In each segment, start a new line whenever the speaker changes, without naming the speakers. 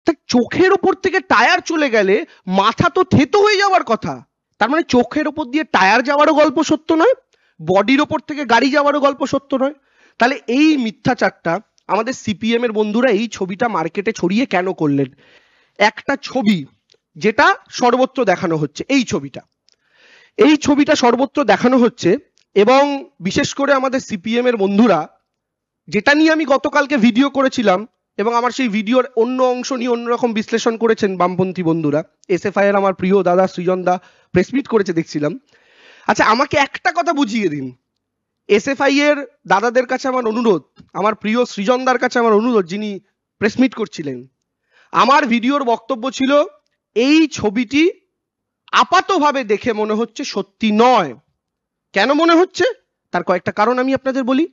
তা চোখের ওপর থেকে টায়ার চলে গেলে মাথা তো থেতো হয়ে যাওয়ার কথা। তার মানে চোখের ওপর দিয়ে টায়ার যাওয়ারও গল্প সত্য নয়, বডির ওপর থেকে গাড়ি যাওয়ারও গল্প সত্য নয়। তাহলে এই মিথ্যাচারটা আমাদের সিপিএম এর বন্ধুরা এই ছবিটা মার্কেটে ছড়িয়ে কেন করলেন? একটা ছবি যেটা সর্বত্র দেখানো হচ্ছে, এই ছবিটা সর্বত্র দেখানো হচ্ছে, এবং বিশেষ করে আমাদের সিপিএম এর বন্ধুরা, যেটা নিয়ে আমি গতকালকে ভিডিও করেছিলাম, এবং আমার সেই ভিডিওর অন্য অংশ নিয়ে অন্যরকম বিশ্লেষণ করেছেন বামপন্থী বন্ধুরা। এসএফআই এর আমার প্রিয় দাদা সৃজন দা প্রেসমিট করেছে দেখছিলাম। আচ্ছা, আমাকে একটা কথা বুঝিয়ে দিন, এসএফআই এর দাদাদের কাছে আমার অনুরোধ, আমার প্রিয় সৃজনদার কাছে আমার অনুরোধ, যিনি প্রেসমিট করছিলেন, আমার ভিডিওর বক্তব্য ছিল এই ছবিটি আপাতভাবে দেখে মনে হচ্ছে সত্যি নয়। কেন মনে হচ্ছে তার কয়েকটা কারণ আমি আপনাদের বলি।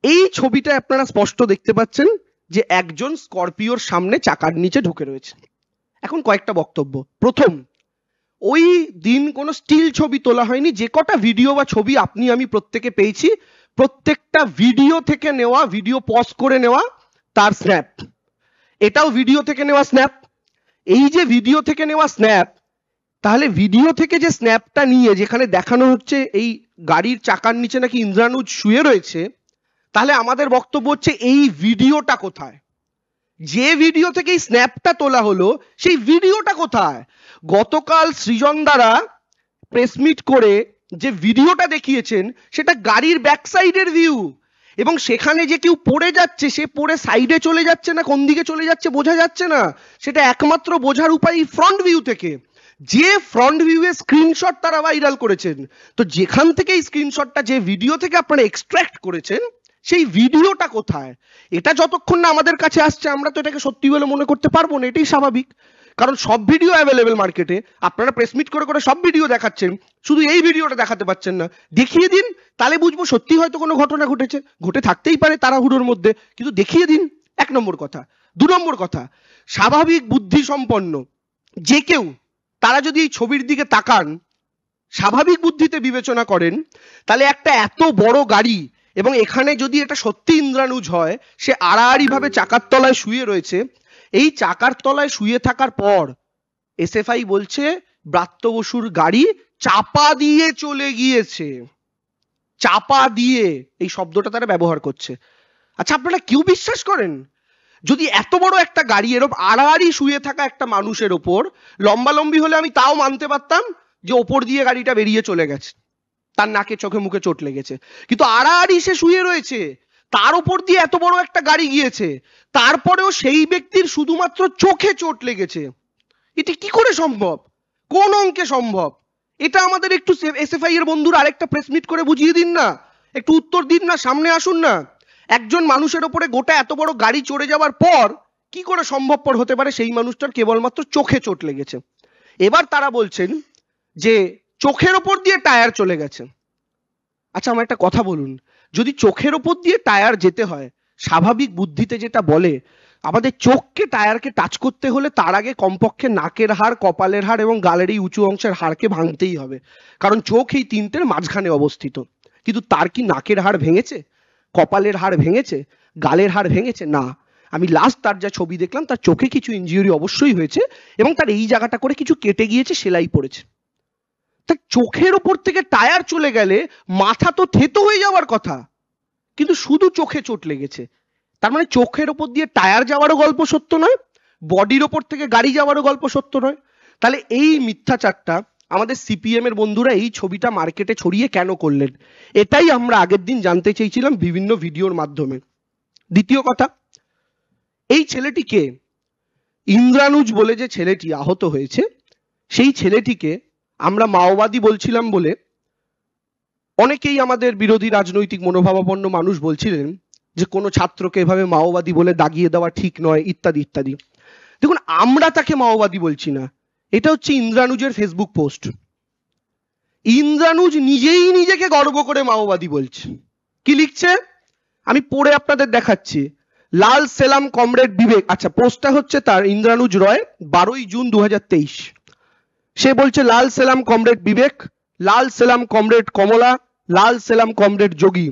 এই ছবিটা আপনারা স্পষ্ট দেখতে পাচ্ছেন যে একজন স্করপিওর সামনে চাকার নিচে ঢুকে রয়েছে। এখন কয়েকটা বক্তব্য। প্রথম, ওই দিন কোনো স্টিল ছবি তোলা হয়নি। যে কটা ভিডিও বা ছবি আপনি আমি প্রত্যেকে পেয়েছি, প্রত্যেকটা ভিডিও থেকে নেওয়া, ভিডিও পজ করে নেওয়া তার স্ন্যাপ। এটাও ভিডিও থেকে নেওয়া স্ন্যাপ। এই যে ভিডিও থেকে নেওয়া স্ন্যাপ, তাহলে ভিডিও থেকে যে স্ন্যাপটা নিয়ে যেখানে দেখানো হচ্ছে এই গাড়ির চাকার নিচে নাকি ইন্দ্রানুজ শুয়ে রয়েছে, তাহলে আমাদের বক্তব্য হচ্ছে এই ভিডিওটা কোথায়? যে ভিডিও থেকে এই স্ন্যাপটা তোলা হলো সেই ভিডিওটা কোথায়? গতকাল সৃজন দ্বারা প্রেসমিট করে যে ভিডিওটা দেখিয়েছেন সেটা গাড়ির ব্যাক সাইডের ভিউ, এবং সেখানে যে কেউ পড়ে যাচ্ছে, সে পড়ে সাইডে চলে যাচ্ছে না কোন দিকে চলে যাচ্ছে বোঝা যাচ্ছে না। সেটা একমাত্র বোঝার উপায় ফ্রন্ট ভিউ থেকে, যে ফ্রন্ট ভিউয়ে স্ক্রিনশট তারা ভাইরাল করেছেন। তো যেখান থেকে এই স্ক্রিনশটটা, যে ভিডিও থেকে আপনারা এক্সট্রাক্ট করেছেন, সেই ভিডিওটা কোথায়? এটা যতক্ষণ না আমাদের কাছে আসছে আমরা তো এটাকে সত্যি বলে মনে করতে পারবো না, এটাই স্বাভাবিক। কারণ সব ভিডিও অ্যাভেলেবেল মার্কেটে, আপনারা প্রেসমিট করে করে সব ভিডিও দেখাচ্ছেন, শুধু এই ভিডিওটা দেখাতে পাচ্ছেন না। দেখিয়ে দিন, তাহলে বুঝবো সত্যি হয়তো কোনো ঘটনা ঘটেছে, ঘটে থাকতেই পারে তাড়াহুড়োর মধ্যে, কিন্তু দেখিয়ে দিন, এক নম্বর কথা। দু নম্বর কথা, স্বাভাবিক বুদ্ধি সম্পন্ন যে কেউ তারা যদি এই ছবির দিকে তাকান, স্বাভাবিক বুদ্ধিতে বিবেচনা করেন, তাহলে একটা এত বড় গাড়ি, এবং এখানে যদি এটা সত্যি ইন্দ্রানুজ হয়, সে আড়াআড়ি ভাবে চাকার তলায় শুয়ে রয়েছে। এই চাকার তলায় শুয়ে থাকার পর এসএফআই বলছে ব্রাত্য বসুর গাড়ি চাপা দিয়ে চলে গিয়েছে। চাপা দিয়ে এই শব্দটা তারা ব্যবহার করছে। আচ্ছা, আপনারা কেউ বিশ্বাস করেন? যদি এত বড় একটা গাড়ি এরকম আড়াআড়ি শুয়ে থাকা একটা মানুষের ওপর, লম্বালম্বি হলে আমি তাও মানতে পারতাম যে ওপর দিয়ে গাড়িটা বেরিয়ে চলে গেছে, তার নাকে চোখে মুখে চোট লেগেছে, কিন্তু আড়াআড়ি সে শুয়ে রয়েছে, তার উপর দিয়ে এত বড় একটা গাড়ি গিয়েছে, তারপরেও সেই ব্যক্তির শুধুমাত্র চোখে চোট লেগেছে। এটা কি করে সম্ভব? কোন অঙ্কে সম্ভব? এটা আমাদের একটু এসএফআই এর বন্ধুরা আরেকটা প্রেসমিট করে বুঝিয়ে দিন না, একটু উত্তর দিন না, সামনে আসুন না। একজন মানুষের ওপরে গোটা এত বড় গাড়ি চড়ে যাওয়ার পর কি করে সম্ভবপর হতে পারে সেই মানুষটার কেবলমাত্র চোখে চোট লেগেছে? এবার তারা বলছেন যে চোখের ওপর দিয়ে টায়ার চলে গেছে। আচ্ছা, আমার একটা কথা বলুন, যদি চোখের ওপর দিয়ে টায়ার যেতে হয়, স্বাভাবিক বুদ্ধিতে যেটা বলে, আমাদের চোখকে টায়ারকে টাচ করতে হলে তার আগে কমপক্ষে নাকের হাড়, কপালের হাড় এবং গালের এই উঁচু অংশের হাড়কে ভাঙতেই হবে, কারণ চোখ এই তিনটের মাঝখানে অবস্থিত। কিন্তু তার কি নাকের হাড় ভেঙেছে, কপালের হাড় ভেঙেছে, গালের হাড় ভেঙেছে? না। আমি লাস্ট তার যা ছবি দেখলাম, তার চোখে কিছু ইনজিউরি অবশ্যই হয়েছে, এবং তার এই জায়গাটা করে কিছু কেটে গিয়েছে, সেলাই পড়েছে। তা চোখের ওপর থেকে টায়ার চলে গেলে মাথা তো থেতো হয়ে যাওয়ার কথা, কিন্তু শুধু চোখে চোট লেগেছে। তার মানে চোখের ওপর দিয়ে টায়ার যাওয়ারও গল্প সত্য নয়, বডির ওপর থেকে গাড়ি যাওয়ারও গল্প সত্য নয়। তাহলে এই মিথ্যাচারটা আমাদের সিপিএম এর বন্ধুরা এই ছবিটা মার্কেটে ছড়িয়ে কেন করলেন, এটাই আমরা আগের দিন জানতে চেয়েছিলাম বিভিন্ন ভিডিওর মাধ্যমে। দ্বিতীয় কথা, এই ছেলেটিকে, ইন্দ্রানুজ বলে যে ছেলেটি আহত হয়েছে, সেই ছেলেটিকে আমরা মাওবাদী বলছিলাম বলে অনেকেই আমাদের বিরোধী রাজনৈতিক মনোভাবাপন্ন মানুষ বলছিলেন যে কোনো ছাত্রকে এভাবে মাওবাদী বলে দাগিয়ে দেওয়া ঠিক নয়, ইত্যাদি ইত্যাদি। দেখুন, আমরা তাকে মাওবাদী বলছি না, এটা হচ্ছে ইন্দ্রানুজের ফেসবুক পোস্ট। ইন্দ্রানুজ নিজেই নিজেকে গর্ব করে মাওবাদী বলছে। কি লিখছে আমি পড়ে আপনাদের দেখাচ্ছি। লাল সেলাম কমরেড বিবেক, আচ্ছা পোস্টটা হচ্ছে তার, ইন্দ্রানুজ রয়, 12ই জুন 2023। সে বলছে লাল সেলাম কমরেড বিবেক, লাল সেলাম কমরেড কমলা, লাল সেলাম কমরেড যোগী,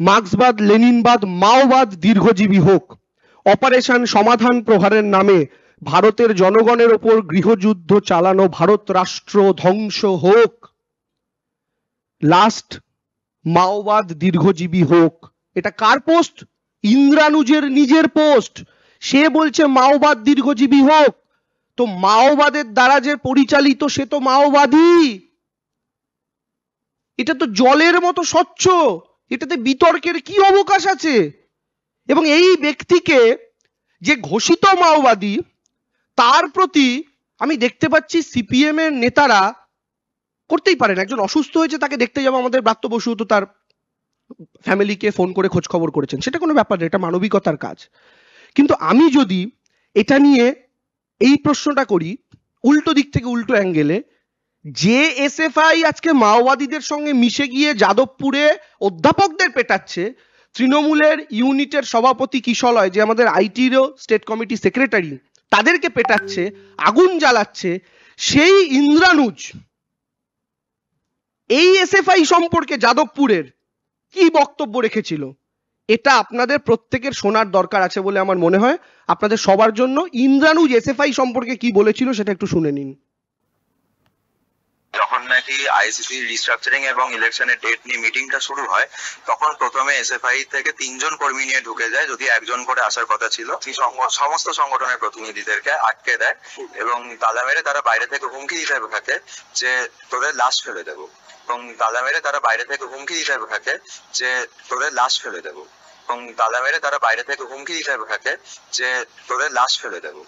মার্ক্সবাদ লেনিনবাদ মাওবাদ দীর্ঘজীবী হোক, অপারেশন সমাধান প্রহারের নামে ভারতের জনগণের ওপর গৃহযুদ্ধ চালানো ভারত রাষ্ট্র ধ্বংস হোক, লাস্ট মাওবাদ দীর্ঘজীবী হোক। এটা কার পোস্ট? ইন্দ্রানুজের নিজের পোস্ট। সে বলছে মাওবাদ দীর্ঘজীবী হোক। তো মাওবাদের দ্বারা যে পরিচালিত সে তো মাওবাদী। এটা তো জলের মতো স্বচ্ছ, এটাতে বিতর্কের কি অবকাশ আছে? এবং এই ব্যক্তিকে যে ঘোষিত মাওবাদী তার প্রতি আমি দেখতে পাচ্ছি সিপিএম এর নেতারা করতেই পারেন, একজন অসুস্থ হয়েছে তাকে দেখতে যাবো, আমাদের ব্রাত্য বসু তো তার ফ্যামিলিকে ফোন করে খোঁজ খবর করেছেন, সেটা কোনো ব্যাপার না, এটা মানবিকতার কাজ। কিন্তু আমি যদি এটা নিয়ে এই প্রশ্নটা করি উল্টো দিক থেকে, উল্টো অ্যাঙ্গেলে, যে এসএফআই আজকে মাওবাদীদের সঙ্গে মিশে গিয়ে যাদবপুরে অধ্যাপকদের পেটাচ্ছে, তৃণমূলের ইউনিটের সভাপতি কিশলয় যে আমাদের আইটিরও স্টেট কমিটি সেক্রেটারি, তাদেরকে পেটাচ্ছে, আগুন জ্বালাচ্ছে, সেই ইন্দ্রানুজ এই এসএফআই সম্পর্কে যাদবপুরের কি বক্তব্য রেখেছিল, এটা আপনাদের প্রত্যেকের শোনার দরকার আছে বলে আমার মনে হয়। আপনাদের সবার জন্য ইন্দ্রানুজ এসএফআই সম্পর্কে কি বলেছিল সেটা একটু শুনে নিন।
যখন নাকি আইসিসি রিস্ট্রাকচারিং এবং ইলেকশনের ডেট নিয়ে মিটিংটা শুরু হয়, তখন প্রথমে এসএফআই থেকে 3 জন কর্মী নিয়ে ঢুকে যায়, যদি একজন করে আসার কথা ছিল। সমস্ত সংগঠনের প্রতিনিধিদেরকে আটকে দেয় এবং তালা মেরে তারা বাইরে থেকে হুমকি দিতে থাকে যে তোদের লাশ ফেলে দেবো, এবং তালা মেরে তারা বাইরে থেকে হুমকি দিতে থাকে যে তোদের লাশ ফেলে দেবো, এবং তালা মেরে তারা বাইরে থেকে হুমকি দিতে থাকে যে তোদের লাশ ফেলে দেবো।